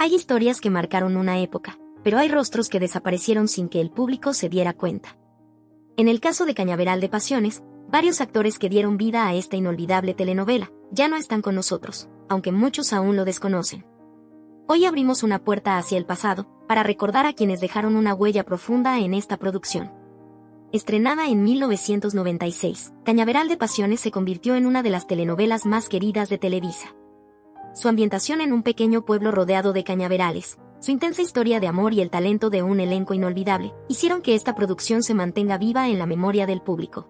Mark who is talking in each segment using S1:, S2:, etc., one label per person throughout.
S1: Hay historias que marcaron una época, pero hay rostros que desaparecieron sin que el público se diera cuenta. En el caso de Cañaveral de Pasiones, varios actores que dieron vida a esta inolvidable telenovela ya no están con nosotros, aunque muchos aún lo desconocen. Hoy abrimos una puerta hacia el pasado, para recordar a quienes dejaron una huella profunda en esta producción. Estrenada en 1996, Cañaveral de Pasiones se convirtió en una de las telenovelas más queridas de Televisa. Su ambientación en un pequeño pueblo rodeado de cañaverales, su intensa historia de amor y el talento de un elenco inolvidable, hicieron que esta producción se mantenga viva en la memoria del público.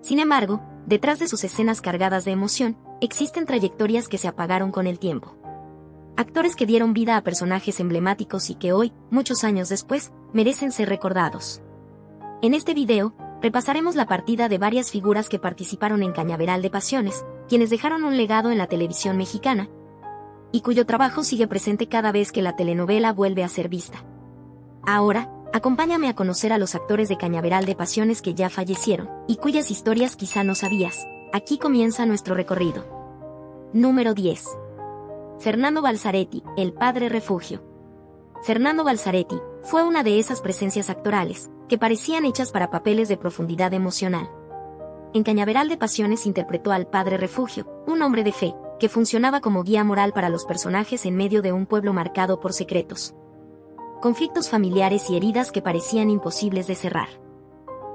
S1: Sin embargo, detrás de sus escenas cargadas de emoción, existen trayectorias que se apagaron con el tiempo. Actores que dieron vida a personajes emblemáticos y que hoy, muchos años después, merecen ser recordados. En este video, repasaremos la partida de varias figuras que participaron en Cañaveral de Pasiones, quienes dejaron un legado en la televisión mexicana, y cuyo trabajo sigue presente cada vez que la telenovela vuelve a ser vista. Ahora, acompáñame a conocer a los actores de Cañaveral de Pasiones que ya fallecieron, y cuyas historias quizá no sabías. Aquí comienza nuestro recorrido. Número 10. Fernando Balzaretti, el Padre Refugio. Fernando Balzaretti fue una de esas presencias actorales que parecían hechas para papeles de profundidad emocional. En Cañaveral de Pasiones interpretó al Padre Refugio, un hombre de fe, que funcionaba como guía moral para los personajes en medio de un pueblo marcado por secretos, conflictos familiares y heridas que parecían imposibles de cerrar.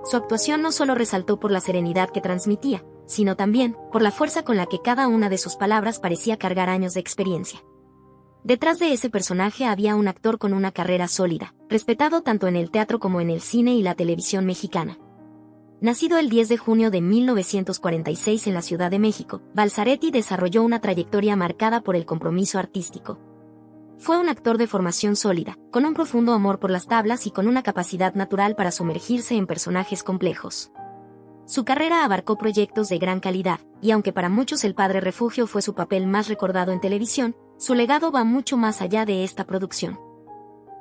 S1: Su actuación no solo resaltó por la serenidad que transmitía, sino también por la fuerza con la que cada una de sus palabras parecía cargar años de experiencia. Detrás de ese personaje había un actor con una carrera sólida, respetado tanto en el teatro como en el cine y la televisión mexicana. Nacido el 10 de junio de 1946 en la Ciudad de México, Balzaretti desarrolló una trayectoria marcada por el compromiso artístico. Fue un actor de formación sólida, con un profundo amor por las tablas y con una capacidad natural para sumergirse en personajes complejos. Su carrera abarcó proyectos de gran calidad, y aunque para muchos El Padre Refugio fue su papel más recordado en televisión, su legado va mucho más allá de esta producción.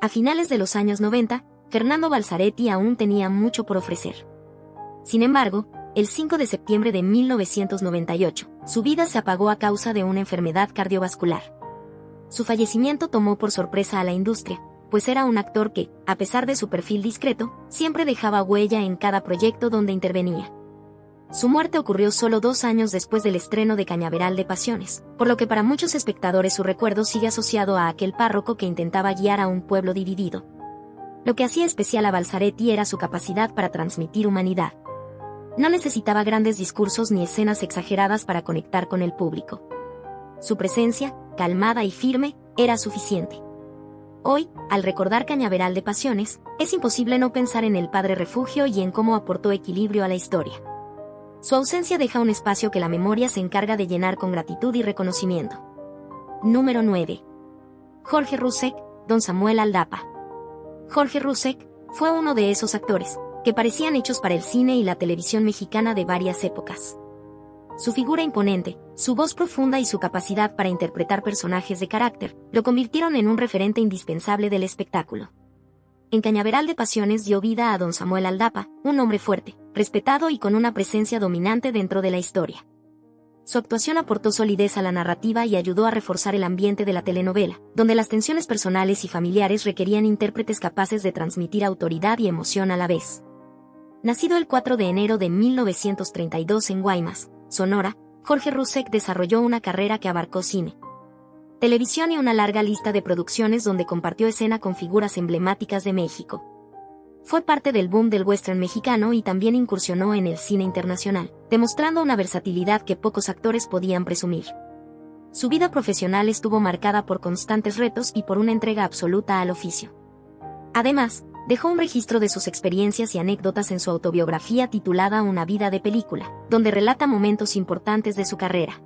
S1: A finales de los años 90, Fernando Balzaretti aún tenía mucho por ofrecer. Sin embargo, el 5 de septiembre de 1998, su vida se apagó a causa de una enfermedad cardiovascular. Su fallecimiento tomó por sorpresa a la industria, pues era un actor que, a pesar de su perfil discreto, siempre dejaba huella en cada proyecto donde intervenía. Su muerte ocurrió solo 2 años después del estreno de Cañaveral de Pasiones, por lo que para muchos espectadores su recuerdo sigue asociado a aquel párroco que intentaba guiar a un pueblo dividido. Lo que hacía especial a Balzaretti era su capacidad para transmitir humanidad. No necesitaba grandes discursos ni escenas exageradas para conectar con el público. Su presencia, calmada y firme, era suficiente. Hoy, al recordar Cañaveral de Pasiones, es imposible no pensar en el Padre Refugio y en cómo aportó equilibrio a la historia. Su ausencia deja un espacio que la memoria se encarga de llenar con gratitud y reconocimiento. Número 9. Jorge Rousek, Don Samuel Aldapa. Jorge Rousek fue uno de esos actores que parecían hechos para el cine y la televisión mexicana de varias épocas. Su figura imponente, su voz profunda y su capacidad para interpretar personajes de carácter, lo convirtieron en un referente indispensable del espectáculo. En Cañaveral de Pasiones dio vida a Don Samuel Aldapa, un hombre fuerte, respetado y con una presencia dominante dentro de la historia. Su actuación aportó solidez a la narrativa y ayudó a reforzar el ambiente de la telenovela, donde las tensiones personales y familiares requerían intérpretes capaces de transmitir autoridad y emoción a la vez. Nacido el 4 de enero de 1932 en Guaymas, Sonora, Jorge Rousek desarrolló una carrera que abarcó cine, televisión y una larga lista de producciones donde compartió escena con figuras emblemáticas de México. Fue parte del boom del western mexicano y también incursionó en el cine internacional, demostrando una versatilidad que pocos actores podían presumir. Su vida profesional estuvo marcada por constantes retos y por una entrega absoluta al oficio. Además, dejó un registro de sus experiencias y anécdotas en su autobiografía titulada Una vida de película, donde relata momentos importantes de su carrera.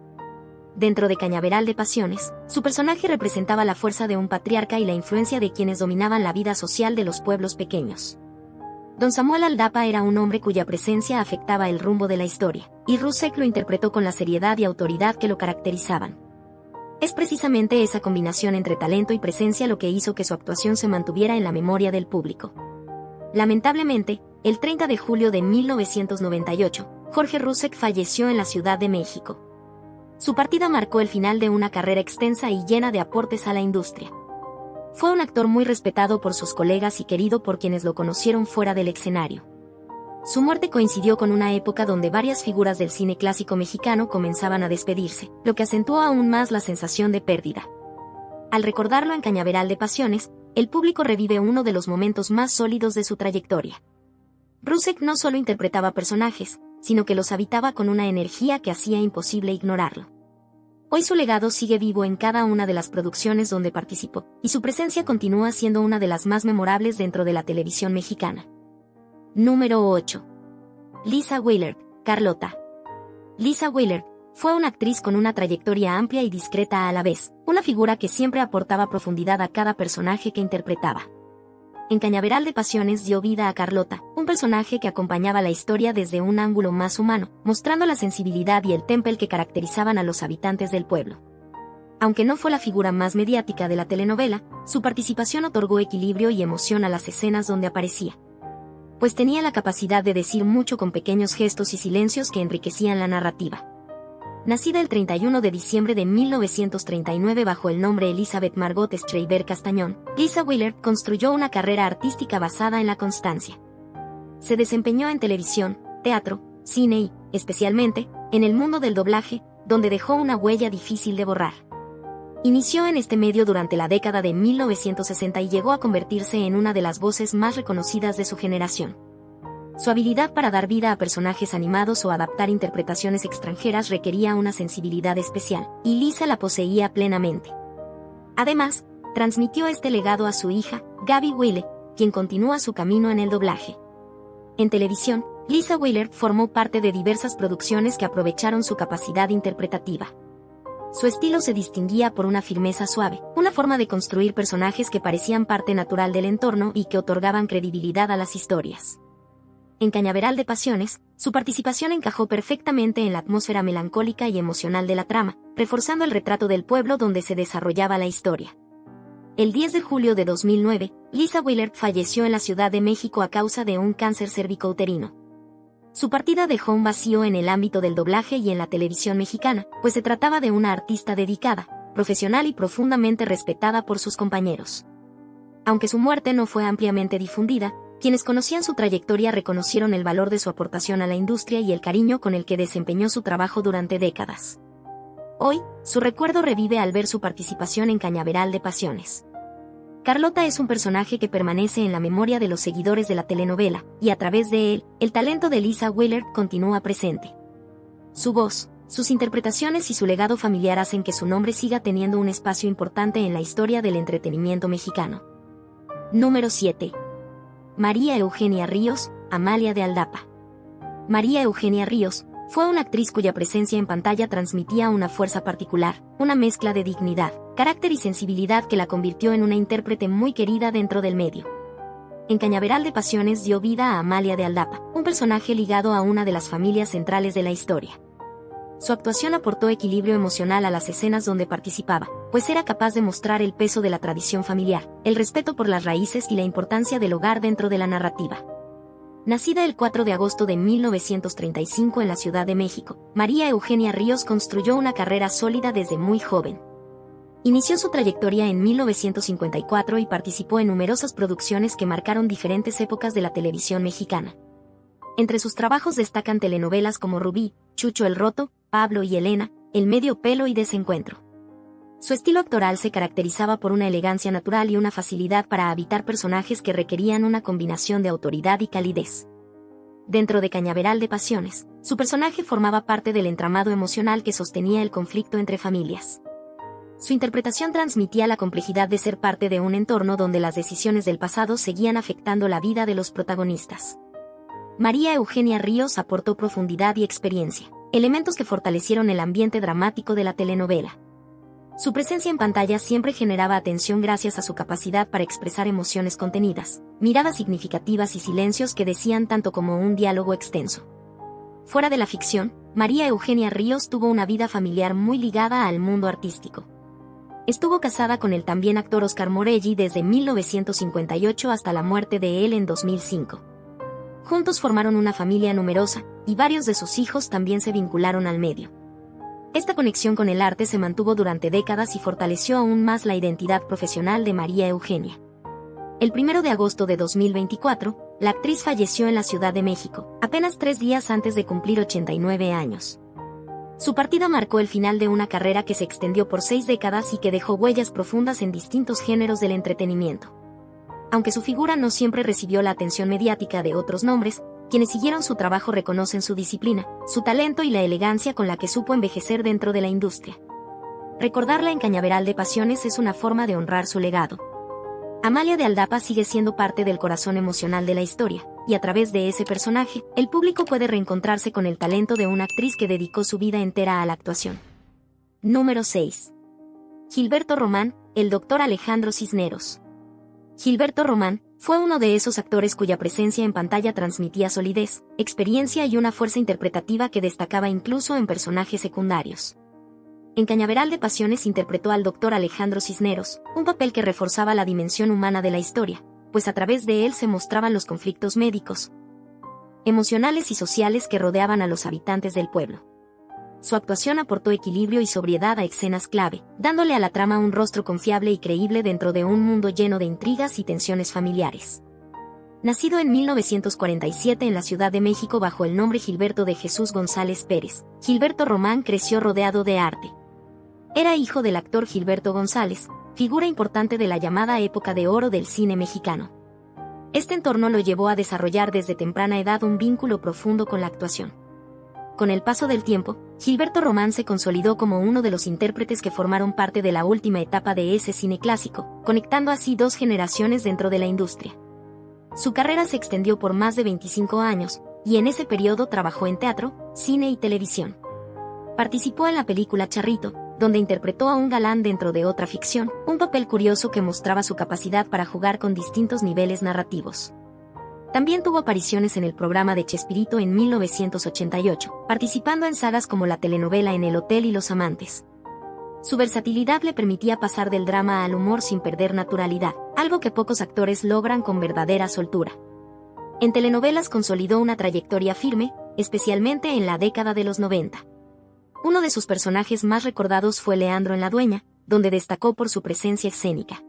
S1: Dentro de Cañaveral de Pasiones, su personaje representaba la fuerza de un patriarca y la influencia de quienes dominaban la vida social de los pueblos pequeños. Don Samuel Aldapa era un hombre cuya presencia afectaba el rumbo de la historia, y Rousek lo interpretó con la seriedad y autoridad que lo caracterizaban. Es precisamente esa combinación entre talento y presencia lo que hizo que su actuación se mantuviera en la memoria del público. Lamentablemente, el 30 de julio de 1998, Jorge Rousek falleció en la Ciudad de México. Su partida marcó el final de una carrera extensa y llena de aportes a la industria. Fue un actor muy respetado por sus colegas y querido por quienes lo conocieron fuera del escenario. Su muerte coincidió con una época donde varias figuras del cine clásico mexicano comenzaban a despedirse, lo que acentuó aún más la sensación de pérdida. Al recordarlo en Cañaveral de Pasiones, el público revive uno de los momentos más sólidos de su trayectoria. Rusek no solo interpretaba personajes, sino que los habitaba con una energía que hacía imposible ignorarlo. Hoy su legado sigue vivo en cada una de las producciones donde participó, y su presencia continúa siendo una de las más memorables dentro de la televisión mexicana. Número 8. Lisa Willard, Carlota. Lisa Willard fue una actriz con una trayectoria amplia y discreta a la vez, una figura que siempre aportaba profundidad a cada personaje que interpretaba. En Cañaveral de Pasiones dio vida a Carlota, un personaje que acompañaba la historia desde un ángulo más humano, mostrando la sensibilidad y el temple que caracterizaban a los habitantes del pueblo. Aunque no fue la figura más mediática de la telenovela, su participación otorgó equilibrio y emoción a las escenas donde aparecía, pues tenía la capacidad de decir mucho con pequeños gestos y silencios que enriquecían la narrativa. Nacida el 31 de diciembre de 1939 bajo el nombre Elizabeth Margot Streiber Castañón, Lisa Willard construyó una carrera artística basada en la constancia. Se desempeñó en televisión, teatro, cine y, especialmente, en el mundo del doblaje, donde dejó una huella difícil de borrar. Inició en este medio durante la década de 1960 y llegó a convertirse en una de las voces más reconocidas de su generación. Su habilidad para dar vida a personajes animados o adaptar interpretaciones extranjeras requería una sensibilidad especial, y Lisa la poseía plenamente. Además, transmitió este legado a su hija, Gaby Wille, quien continúa su camino en el doblaje. En televisión, Lisa Willard formó parte de diversas producciones que aprovecharon su capacidad interpretativa. Su estilo se distinguía por una firmeza suave, una forma de construir personajes que parecían parte natural del entorno y que otorgaban credibilidad a las historias. En Cañaveral de Pasiones, su participación encajó perfectamente en la atmósfera melancólica y emocional de la trama, reforzando el retrato del pueblo donde se desarrollaba la historia. El 10 de julio de 2009, Lisa Willard falleció en la Ciudad de México a causa de un cáncer cervicouterino. Su partida dejó un vacío en el ámbito del doblaje y en la televisión mexicana, pues se trataba de una artista dedicada, profesional y profundamente respetada por sus compañeros. Aunque su muerte no fue ampliamente difundida, quienes conocían su trayectoria reconocieron el valor de su aportación a la industria y el cariño con el que desempeñó su trabajo durante décadas. Hoy, su recuerdo revive al ver su participación en Cañaveral de Pasiones. Carlota es un personaje que permanece en la memoria de los seguidores de la telenovela, y a través de él, el talento de Lisa Willard continúa presente. Su voz, sus interpretaciones y su legado familiar hacen que su nombre siga teniendo un espacio importante en la historia del entretenimiento mexicano. Número 7. María Eugenia Ríos, Amalia de Aldapa. María Eugenia Ríos fue una actriz cuya presencia en pantalla transmitía una fuerza particular, una mezcla de dignidad, carácter y sensibilidad que la convirtió en una intérprete muy querida dentro del medio. En Cañaveral de Pasiones dio vida a Amalia de Aldapa, un personaje ligado a una de las familias centrales de la historia. Su actuación aportó equilibrio emocional a las escenas donde participaba, pues era capaz de mostrar el peso de la tradición familiar, el respeto por las raíces y la importancia del hogar dentro de la narrativa. Nacida el 4 de agosto de 1935 en la Ciudad de México, María Eugenia Ríos construyó una carrera sólida desde muy joven. Inició su trayectoria en 1954 y participó en numerosas producciones que marcaron diferentes épocas de la televisión mexicana. Entre sus trabajos destacan telenovelas como Rubí, Chucho el Roto, Pablo y Elena, El Medio Pelo y Desencuentro. Su estilo actoral se caracterizaba por una elegancia natural y una facilidad para habitar personajes que requerían una combinación de autoridad y calidez. Dentro de Cañaveral de Pasiones, su personaje formaba parte del entramado emocional que sostenía el conflicto entre familias. Su interpretación transmitía la complejidad de ser parte de un entorno donde las decisiones del pasado seguían afectando la vida de los protagonistas. María Eugenia Ríos aportó profundidad y experiencia, elementos que fortalecieron el ambiente dramático de la telenovela. Su presencia en pantalla siempre generaba atención gracias a su capacidad para expresar emociones contenidas, miradas significativas y silencios que decían tanto como un diálogo extenso. Fuera de la ficción, María Eugenia Ríos tuvo una vida familiar muy ligada al mundo artístico. Estuvo casada con el también actor Oscar Morelli desde 1958 hasta la muerte de él en 2005. Juntos formaron una familia numerosa, y varios de sus hijos también se vincularon al medio. Esta conexión con el arte se mantuvo durante décadas y fortaleció aún más la identidad profesional de María Eugenia. El 1 de agosto de 2024, la actriz falleció en la Ciudad de México, apenas 3 días antes de cumplir 89 años. Su partida marcó el final de una carrera que se extendió por 6 décadas y que dejó huellas profundas en distintos géneros del entretenimiento. Aunque su figura no siempre recibió la atención mediática de otros nombres, quienes siguieron su trabajo reconocen su disciplina, su talento y la elegancia con la que supo envejecer dentro de la industria. Recordarla en Cañaveral de Pasiones es una forma de honrar su legado. Amalia de Aldapa sigue siendo parte del corazón emocional de la historia, y a través de ese personaje, el público puede reencontrarse con el talento de una actriz que dedicó su vida entera a la actuación. Número 6. Gilberto Román, el Dr. Alejandro Cisneros. Gilberto Román fue uno de esos actores cuya presencia en pantalla transmitía solidez, experiencia y una fuerza interpretativa que destacaba incluso en personajes secundarios. En Cañaveral de Pasiones interpretó al Dr. Alejandro Cisneros, un papel que reforzaba la dimensión humana de la historia, pues a través de él se mostraban los conflictos médicos, emocionales y sociales que rodeaban a los habitantes del pueblo. Su actuación aportó equilibrio y sobriedad a escenas clave, dándole a la trama un rostro confiable y creíble dentro de un mundo lleno de intrigas y tensiones familiares. Nacido en 1947 en la Ciudad de México bajo el nombre Gilberto de Jesús González Pérez, Gilberto Román creció rodeado de arte. Era hijo del actor Gilberto González, figura importante de la llamada época de oro del cine mexicano. Este entorno lo llevó a desarrollar desde temprana edad un vínculo profundo con la actuación. Con el paso del tiempo, Gilberto Román se consolidó como uno de los intérpretes que formaron parte de la última etapa de ese cine clásico, conectando así 2 generaciones dentro de la industria. Su carrera se extendió por más de 25 años, y en ese periodo trabajó en teatro, cine y televisión. Participó en la película Charrito, donde interpretó a un galán dentro de otra ficción, un papel curioso que mostraba su capacidad para jugar con distintos niveles narrativos. También tuvo apariciones en el programa de Chespirito en 1988, participando en sagas como la telenovela En el Hotel y Los Amantes. Su versatilidad le permitía pasar del drama al humor sin perder naturalidad, algo que pocos actores logran con verdadera soltura. En telenovelas consolidó una trayectoria firme, especialmente en la década de los 90. Uno de sus personajes más recordados fue Leandro en La Dueña, donde destacó por su presencia escénica.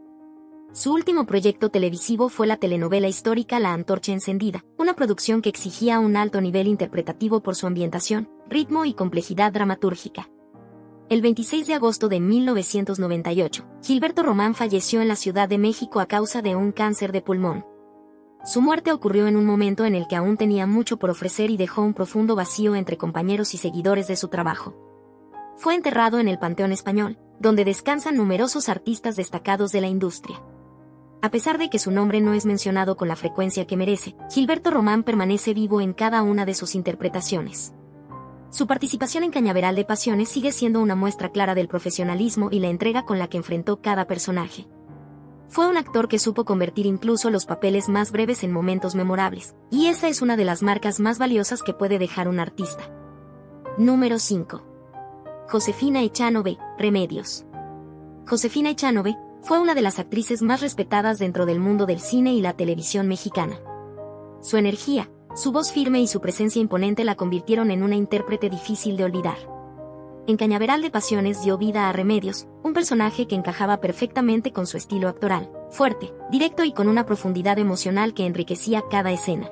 S1: Su último proyecto televisivo fue la telenovela histórica La Antorcha Encendida, una producción que exigía un alto nivel interpretativo por su ambientación, ritmo y complejidad dramatúrgica. El 26 de agosto de 1998, Gilberto Román falleció en la Ciudad de México a causa de un cáncer de pulmón. Su muerte ocurrió en un momento en el que aún tenía mucho por ofrecer y dejó un profundo vacío entre compañeros y seguidores de su trabajo. Fue enterrado en el Panteón Español, donde descansan numerosos artistas destacados de la industria. A pesar de que su nombre no es mencionado con la frecuencia que merece, Gilberto Román permanece vivo en cada una de sus interpretaciones. Su participación en Cañaveral de Pasiones sigue siendo una muestra clara del profesionalismo y la entrega con la que enfrentó cada personaje. Fue un actor que supo convertir incluso los papeles más breves en momentos memorables, y esa es una de las marcas más valiosas que puede dejar un artista. Número 5. Josefina Echanove, Remedios. Josefina Echanove fue una de las actrices más respetadas dentro del mundo del cine y la televisión mexicana. Su energía, su voz firme y su presencia imponente la convirtieron en una intérprete difícil de olvidar. En Cañaveral de Pasiones dio vida a Remedios, un personaje que encajaba perfectamente con su estilo actoral, fuerte, directo y con una profundidad emocional que enriquecía cada escena.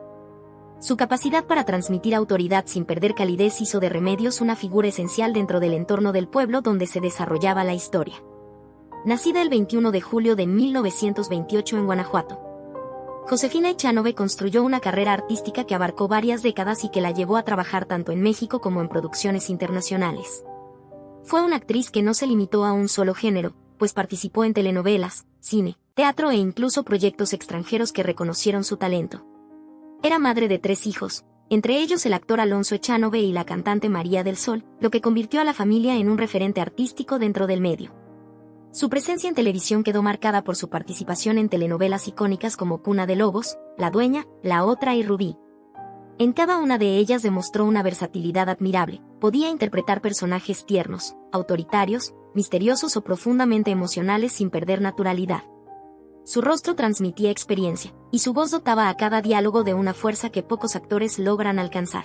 S1: Su capacidad para transmitir autoridad sin perder calidez hizo de Remedios una figura esencial dentro del entorno del pueblo donde se desarrollaba la historia. Nacida el 21 de julio de 1928 en Guanajuato, Josefina Echanove construyó una carrera artística que abarcó varias décadas y que la llevó a trabajar tanto en México como en producciones internacionales. Fue una actriz que no se limitó a un solo género, pues participó en telenovelas, cine, teatro e incluso proyectos extranjeros que reconocieron su talento. Era madre de 3 hijos, entre ellos el actor Alonso Echanove y la cantante María del Sol, lo que convirtió a la familia en un referente artístico dentro del medio. Su presencia en televisión quedó marcada por su participación en telenovelas icónicas como Cuna de Lobos, La Dueña, La Otra y Rubí. En cada una de ellas demostró una versatilidad admirable, podía interpretar personajes tiernos, autoritarios, misteriosos o profundamente emocionales sin perder naturalidad. Su rostro transmitía experiencia, y su voz dotaba a cada diálogo de una fuerza que pocos actores logran alcanzar.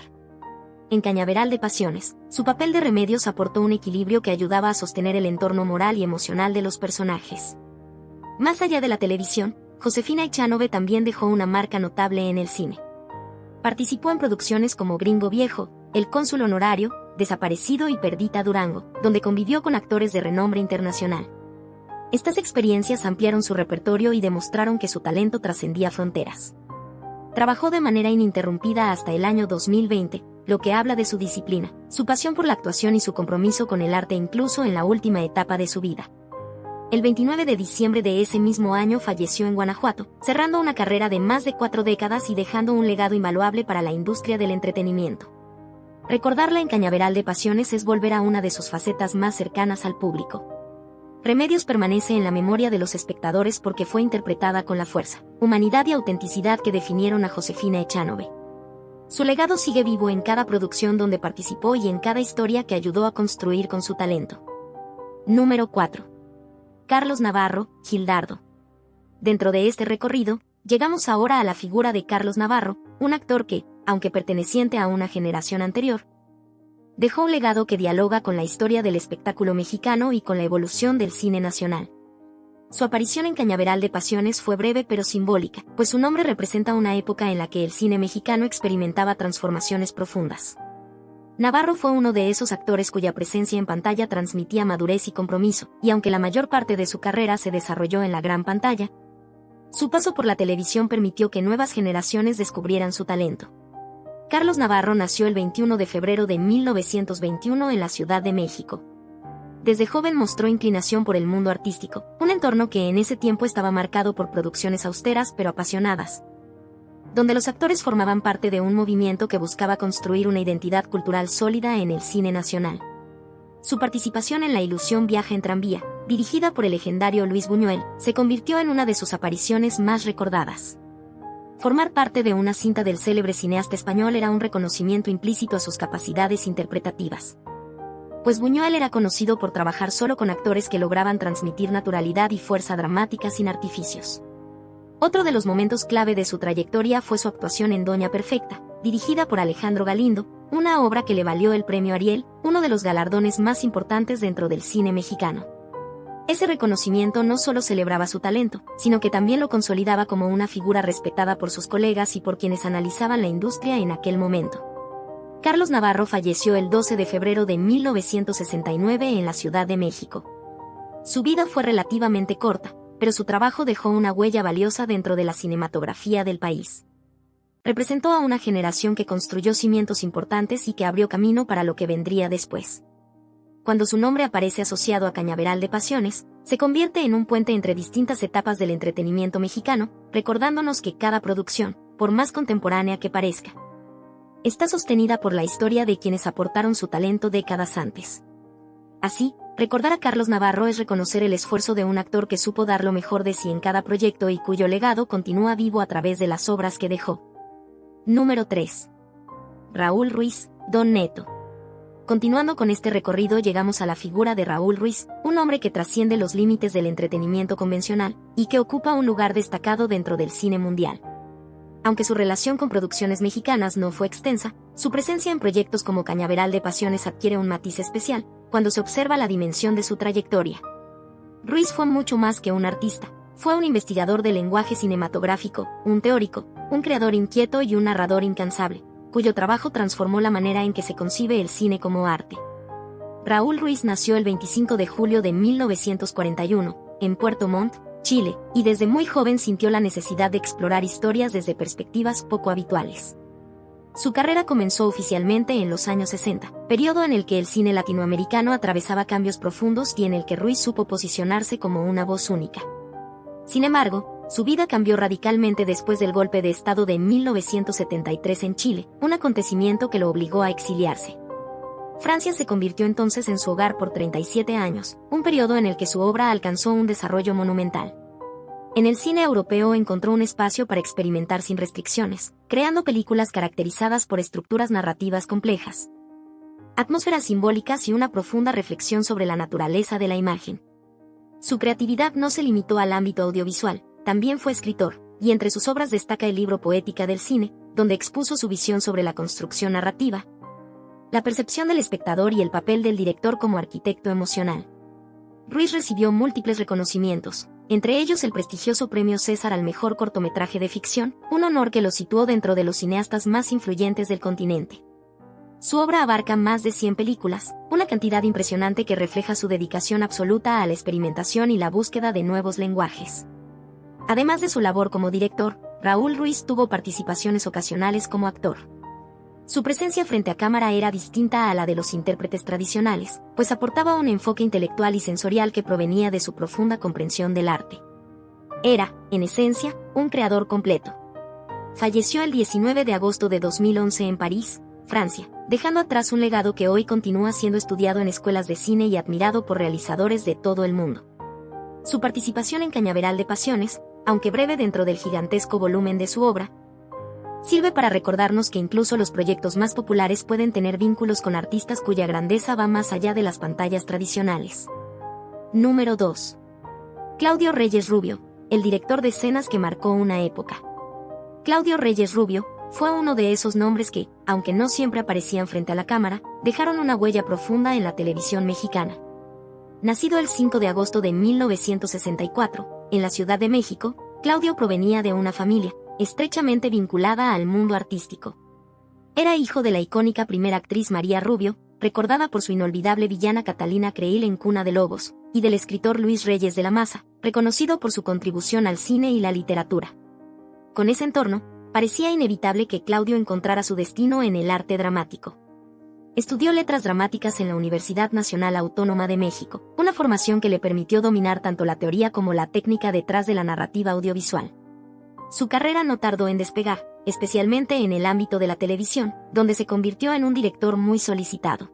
S1: En Cañaveral de Pasiones, su papel de Remedios aportó un equilibrio que ayudaba a sostener el entorno moral y emocional de los personajes. Más allá de la televisión, Josefina Echanove también dejó una marca notable en el cine. Participó en producciones como Gringo Viejo, El Cónsul Honorario, Desaparecido y Perdita Durango, donde convivió con actores de renombre internacional. Estas experiencias ampliaron su repertorio y demostraron que su talento trascendía fronteras. Trabajó de manera ininterrumpida hasta el año 2020, lo que habla de su disciplina, su pasión por la actuación y su compromiso con el arte incluso en la última etapa de su vida. El 29 de diciembre de ese mismo año falleció en Guanajuato, cerrando una carrera de más de 4 décadas y dejando un legado invaluable para la industria del entretenimiento. Recordarla en Cañaveral de Pasiones es volver a una de sus facetas más cercanas al público. Remedios permanece en la memoria de los espectadores porque fue interpretada con la fuerza, humanidad y autenticidad que definieron a Josefina Echanove. Su legado sigue vivo en cada producción donde participó y en cada historia que ayudó a construir con su talento. Número 4. Carlos Navarro, Gildardo. Dentro de este recorrido, llegamos ahora a la figura de Carlos Navarro, un actor que, aunque perteneciente a una generación anterior, dejó un legado que dialoga con la historia del espectáculo mexicano y con la evolución del cine nacional. Su aparición en Cañaveral de Pasiones fue breve pero simbólica, pues su nombre representa una época en la que el cine mexicano experimentaba transformaciones profundas. Navarro fue uno de esos actores cuya presencia en pantalla transmitía madurez y compromiso, y aunque la mayor parte de su carrera se desarrolló en la gran pantalla, su paso por la televisión permitió que nuevas generaciones descubrieran su talento. Carlos Navarro nació el 21 de febrero de 1921 en la Ciudad de México. Desde joven mostró inclinación por el mundo artístico, un entorno que en ese tiempo estaba marcado por producciones austeras pero apasionadas, donde los actores formaban parte de un movimiento que buscaba construir una identidad cultural sólida en el cine nacional. Su participación en La ilusión viaja en tranvía, dirigida por el legendario Luis Buñuel, se convirtió en una de sus apariciones más recordadas. Formar parte de una cinta del célebre cineasta español era un reconocimiento implícito a sus capacidades interpretativas, pues Buñuel era conocido por trabajar solo con actores que lograban transmitir naturalidad y fuerza dramática sin artificios. Otro de los momentos clave de su trayectoria fue su actuación en Doña Perfecta, dirigida por Alejandro Galindo, una obra que le valió el premio Ariel, uno de los galardones más importantes dentro del cine mexicano. Ese reconocimiento no solo celebraba su talento, sino que también lo consolidaba como una figura respetada por sus colegas y por quienes analizaban la industria en aquel momento. Carlos Navarro falleció el 12 de febrero de 1969 en la Ciudad de México. Su vida fue relativamente corta, pero su trabajo dejó una huella valiosa dentro de la cinematografía del país. Representó a una generación que construyó cimientos importantes y que abrió camino para lo que vendría después. Cuando su nombre aparece asociado a Cañaveral de Pasiones, se convierte en un puente entre distintas etapas del entretenimiento mexicano, recordándonos que cada producción, por más contemporánea que parezca, está sostenida por la historia de quienes aportaron su talento décadas antes. Así, recordar a Carlos Navarro es reconocer el esfuerzo de un actor que supo dar lo mejor de sí en cada proyecto y cuyo legado continúa vivo a través de las obras que dejó. Número 3. Raúl Ruiz, Don Neto. Continuando con este recorrido llegamos a la figura de Raúl Ruiz, un hombre que trasciende los límites del entretenimiento convencional y que ocupa un lugar destacado dentro del cine mundial. Aunque su relación con producciones mexicanas no fue extensa, su presencia en proyectos como Cañaveral de Pasiones adquiere un matiz especial cuando se observa la dimensión de su trayectoria. Ruiz fue mucho más que un artista, fue un investigador del lenguaje cinematográfico, un teórico, un creador inquieto y un narrador incansable, cuyo trabajo transformó la manera en que se concibe el cine como arte. Raúl Ruiz nació el 25 de julio de 1941, en Puerto Montt, Chile, y desde muy joven sintió la necesidad de explorar historias desde perspectivas poco habituales. Su carrera comenzó oficialmente en los años 60, periodo en el que el cine latinoamericano atravesaba cambios profundos y en el que Ruiz supo posicionarse como una voz única. Sin embargo, su vida cambió radicalmente después del golpe de Estado de 1973 en Chile, un acontecimiento que lo obligó a exiliarse. Francia se convirtió entonces en su hogar por 37 años, un periodo en el que su obra alcanzó un desarrollo monumental. En el cine europeo encontró un espacio para experimentar sin restricciones, creando películas caracterizadas por estructuras narrativas complejas, atmósferas simbólicas y una profunda reflexión sobre la naturaleza de la imagen. Su creatividad no se limitó al ámbito audiovisual, también fue escritor, y entre sus obras destaca el libro Poética del cine, donde expuso su visión sobre la construcción narrativa, la percepción del espectador y el papel del director como arquitecto emocional. Ruiz recibió múltiples reconocimientos, entre ellos el prestigioso Premio César al mejor cortometraje de ficción, un honor que lo situó dentro de los cineastas más influyentes del continente. Su obra abarca más de 100 películas, una cantidad impresionante que refleja su dedicación absoluta a la experimentación y la búsqueda de nuevos lenguajes. Además de su labor como director, Raúl Ruiz tuvo participaciones ocasionales como actor. Su presencia frente a cámara era distinta a la de los intérpretes tradicionales, pues aportaba un enfoque intelectual y sensorial que provenía de su profunda comprensión del arte. Era, en esencia, un creador completo. Falleció el 19 de agosto de 2011 en París, Francia, dejando atrás un legado que hoy continúa siendo estudiado en escuelas de cine y admirado por realizadores de todo el mundo. Su participación en Cañaveral de Pasiones, aunque breve dentro del gigantesco volumen de su obra, sirve para recordarnos que incluso los proyectos más populares pueden tener vínculos con artistas cuya grandeza va más allá de las pantallas tradicionales. Número 2. Claudio Reyes Rubio, el director de escenas que marcó una época. Claudio Reyes Rubio fue uno de esos nombres que, aunque no siempre aparecían frente a la cámara, dejaron una huella profunda en la televisión mexicana. Nacido el 5 de agosto de 1964, en la Ciudad de México, Claudio provenía de una familia estrechamente vinculada al mundo artístico. Era hijo de la icónica primera actriz María Rubio, recordada por su inolvidable villana Catalina Creil en Cuna de Lobos, y del escritor Luis Reyes de la Maza, reconocido por su contribución al cine y la literatura. Con ese entorno, parecía inevitable que Claudio encontrara su destino en el arte dramático. Estudió letras dramáticas en la Universidad Nacional Autónoma de México, una formación que le permitió dominar tanto la teoría como la técnica detrás de la narrativa audiovisual. Su carrera no tardó en despegar, especialmente en el ámbito de la televisión, donde se convirtió en un director muy solicitado.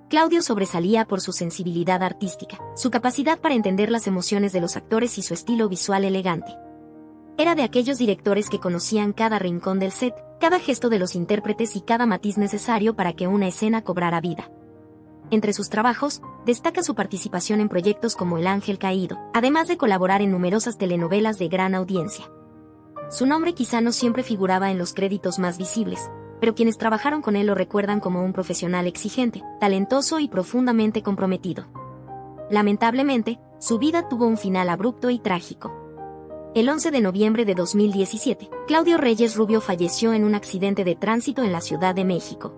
S1: Claudio sobresalía por su sensibilidad artística, su capacidad para entender las emociones de los actores y su estilo visual elegante. Era de aquellos directores que conocían cada rincón del set, cada gesto de los intérpretes y cada matiz necesario para que una escena cobrara vida. Entre sus trabajos, destaca su participación en proyectos como El Ángel Caído, además de colaborar en numerosas telenovelas de gran audiencia. Su nombre quizá no siempre figuraba en los créditos más visibles, pero quienes trabajaron con él lo recuerdan como un profesional exigente, talentoso y profundamente comprometido. Lamentablemente, su vida tuvo un final abrupto y trágico. El 11 de noviembre de 2017, Claudio Reyes Rubio falleció en un accidente de tránsito en la Ciudad de México.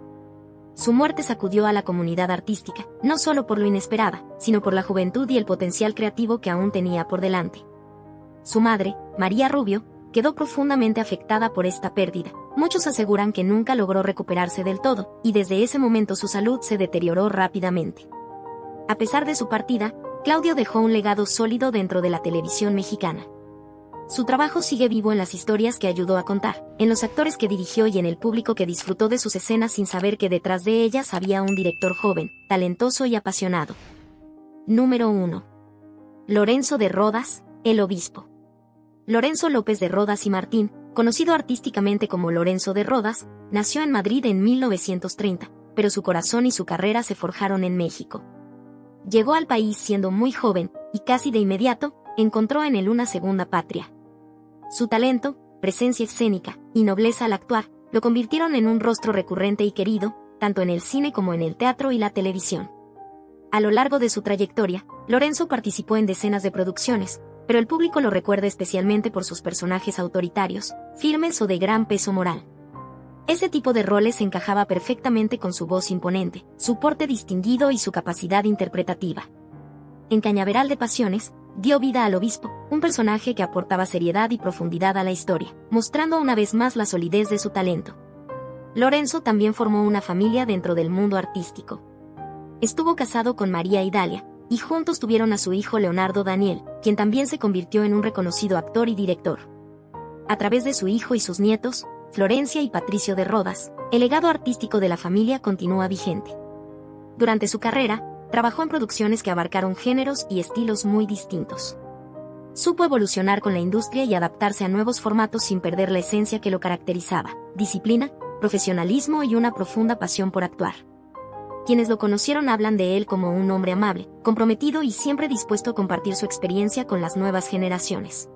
S1: Su muerte sacudió a la comunidad artística, no solo por lo inesperada, sino por la juventud y el potencial creativo que aún tenía por delante. Su madre, María Rubio, quedó profundamente afectada por esta pérdida. Muchos aseguran que nunca logró recuperarse del todo, y desde ese momento su salud se deterioró rápidamente. A pesar de su partida, Claudio dejó un legado sólido dentro de la televisión mexicana. Su trabajo sigue vivo en las historias que ayudó a contar, en los actores que dirigió y en el público que disfrutó de sus escenas sin saber que detrás de ellas había un director joven, talentoso y apasionado. Número 1. Lorenzo de Rodas, el obispo. Lorenzo López de Rodas y Martín, conocido artísticamente como Lorenzo de Rodas, nació en Madrid en 1930, pero su corazón y su carrera se forjaron en México. Llegó al país siendo muy joven, y casi de inmediato, encontró en él una segunda patria. Su talento, presencia escénica y nobleza al actuar, lo convirtieron en un rostro recurrente y querido, tanto en el cine como en el teatro y la televisión. A lo largo de su trayectoria, Lorenzo participó en decenas de producciones, pero el público lo recuerda especialmente por sus personajes autoritarios, firmes o de gran peso moral. Ese tipo de roles encajaba perfectamente con su voz imponente, su porte distinguido y su capacidad interpretativa. En Cañaveral de Pasiones, dio vida al obispo, un personaje que aportaba seriedad y profundidad a la historia, mostrando una vez más la solidez de su talento. Lorenzo también formó una familia dentro del mundo artístico. Estuvo casado con María Idalia, y juntos tuvieron a su hijo Leonardo Daniel, quien también se convirtió en un reconocido actor y director. A través de su hijo y sus nietos, Florencia y Patricio de Rodas, el legado artístico de la familia continúa vigente. Durante su carrera, trabajó en producciones que abarcaron géneros y estilos muy distintos. Supo evolucionar con la industria y adaptarse a nuevos formatos sin perder la esencia que lo caracterizaba: disciplina, profesionalismo y una profunda pasión por actuar. Quienes lo conocieron hablan de él como un hombre amable, comprometido y siempre dispuesto a compartir su experiencia con las nuevas generaciones.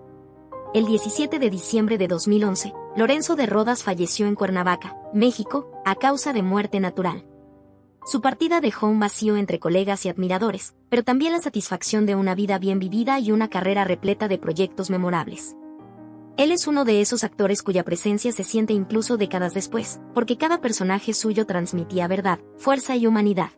S1: El 17 de diciembre de 2011, Lorenzo de Rodas falleció en Cuernavaca, México, a causa de muerte natural. Su partida dejó un vacío entre colegas y admiradores, pero también la satisfacción de una vida bien vivida y una carrera repleta de proyectos memorables. Él es uno de esos actores cuya presencia se siente incluso décadas después, porque cada personaje suyo transmitía verdad, fuerza y humanidad.